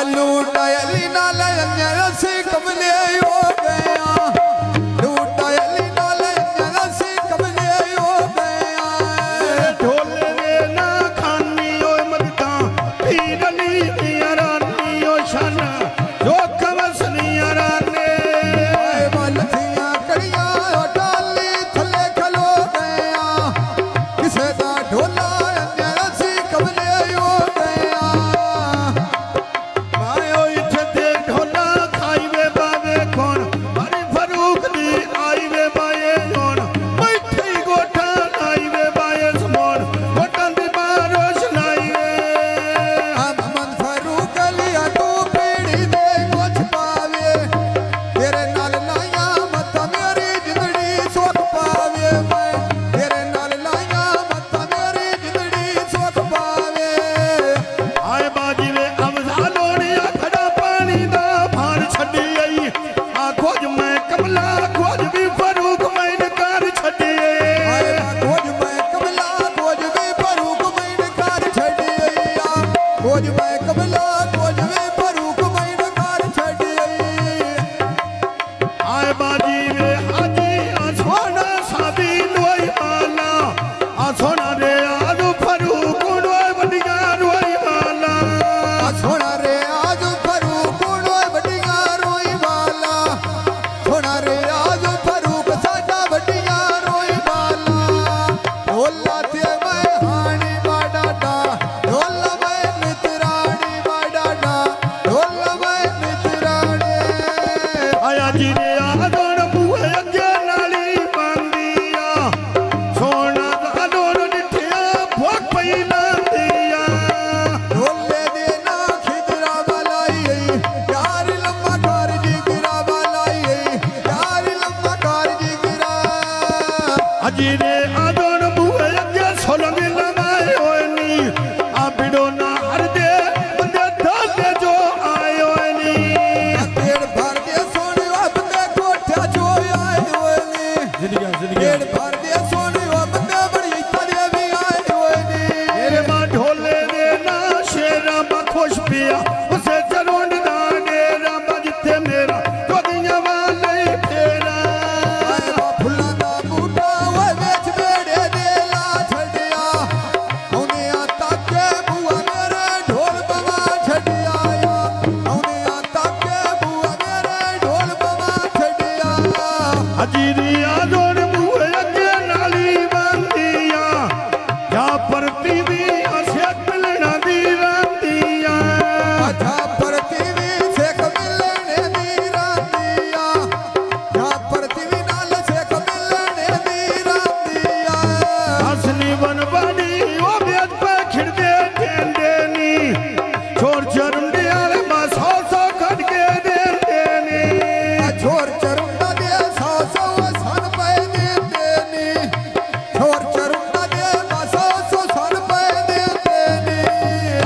लूटायली नाल रसी कमले हो गया लूटायली नाल रसी कमले हो गया ढोले रे ना खानी ओ मरदा पीरनी रानी ओ शन जो कवसनी रानी बलथियां कड़ियां डाली थले खलो गया किसे दा ढोला रसी कमले हो गया मायो इथे ते ढोला खाई वे बावे कौन मारी फरूक दी आई वे बाये जोन बैठी गोठा आई वे बाये समोन गोठा दी बारोश लाई वे मन फरूक लिया तू पीड़ी दे कुछ पावे तेरे नाल लाया मत मेरी जिंदड़ी सुख पावे मैं तेरे नाल लाया मत मेरी जिंदड़ी सुख पावे आए बाजी वे अवजा लोड़िया खड़ा पानी दा भार छड़ी आई आ खोज मैं कमला खोज भी फरूक मैं नकार छड़ी आए खोज मैं कमला खोज वे फरूक मैं नकार छड़ी आ खोज मैं कमला खोज वे फरूक मैं नकार छड़ी आए बाजी वे हाजी आ सोना साबी लोई आला आ सोना रे आदू फरूक लोई बड़िया लोई आला सोना रे आज फरूक नोय बड़िया रोई वाला सोना रे आज फरूक साडा बड़िया रोई वाला ढोला ते मैं हाणी बाडाडा ढोला मैं मित्राणी बाडाडा ढोला मैं मित्राणी आया जी रे आदोन बुए अगे नाली बांदिया सोना आदोन निठिया भोग पई लांदिया ढोले दे ना खिदरा वालाई यार लम्मा कार जिगरा वालाई यार लम्मा कार जिगरा अजी रे आदोन बुए अगे सोलंग लगाए होनी आ बिडो ना हर दे बंदे दादे जो आयो नी पेड़ भर दे सोने बंदे कोठा जो आए हुए ने पेड़ भर दे सोने बंदे बड़ी तले भी आए हुए ने मेरे मां ढोले रे ना शेरा मा खुश पिया उसे चरोंड दाने रामा जिथे मेरा जोगियां वाले तेरा आए वा फुल्लां दा बूटा ओए वेच बेड़े दे ला छड़िया औने आ ताके बुआ मेरे ढोल बवा छड़िया औने आ ताके बुआ मेरे ढोल बवा छड़िया हजीरी आदोन बुए अगे नाली बांदिया या परती भी असेक मिलना दी रांदिया आजा परतीवी सेक मिलने दी रातिया जा परतीवी नाल सेक मिलने दी रातिया असली वन बाड़ी ओ बेद पे खिड़दे देंदे नी छोर चरुंडे आले मा सौ सौ खड़ के देंदे नी छोर चरुंडा दे सौ सौ सन पे देते नी छोर चरुंडा दे सौ सौ सन पे देते नी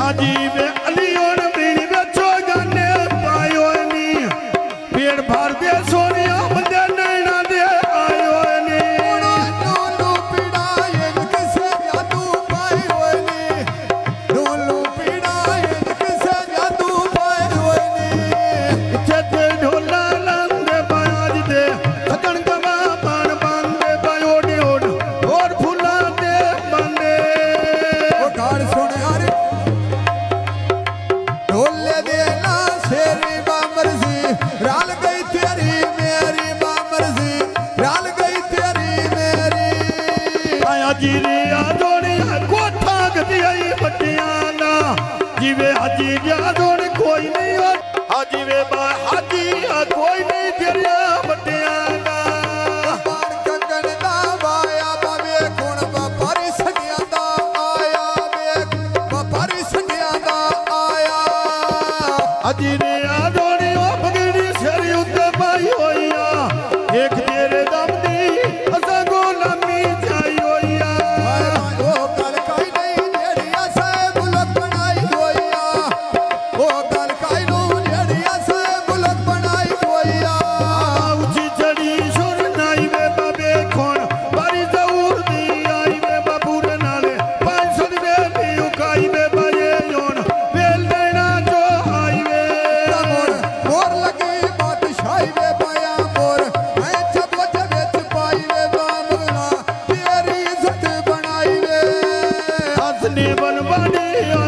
आजी वे अलियोन बीड़ी वे चो गाने पायो नी पेड़ भर दे सोनिया बंदे नैना दे आयो नी डोलू पीड़ाए किसे जादू पाए हुए नी डोलू पीड़ाए किसे जादू पाए हुए नी इथे ढोला लंदे बाज दे खतन गवा पान बांदे बायोडी ओड और फूला दे बांदे ओ गाड़ सुन यार ढोले दे ना शेरी बामरसी राल गई तेरी मेरी बामरसी राल गई तेरी मेरी आया जीरी आदोनी कोठा गदी आई बटिया ना जीवे हाजी आदोनी कोई नहीं हो हाजी वे बा हाजी कोई नहीं तेरिया बटिया ना बाण कंगन दा वाया बावे गुण व्यापारी सगिया दा आया वे व्यापारी सगिया दा आया हाजी रे आदोनी ओ बगड़ी सेरी उत्ते पाई होइया एक तेरे दम दी असा गुलामी जाई होइया ओ गल काई नहीं जेड़ी असे बुलक बनाई होइया ओ गल काई नु जेड़ी असे बुलक बनाई होइया ਨੇ ਬਨਵਾੜਿਆ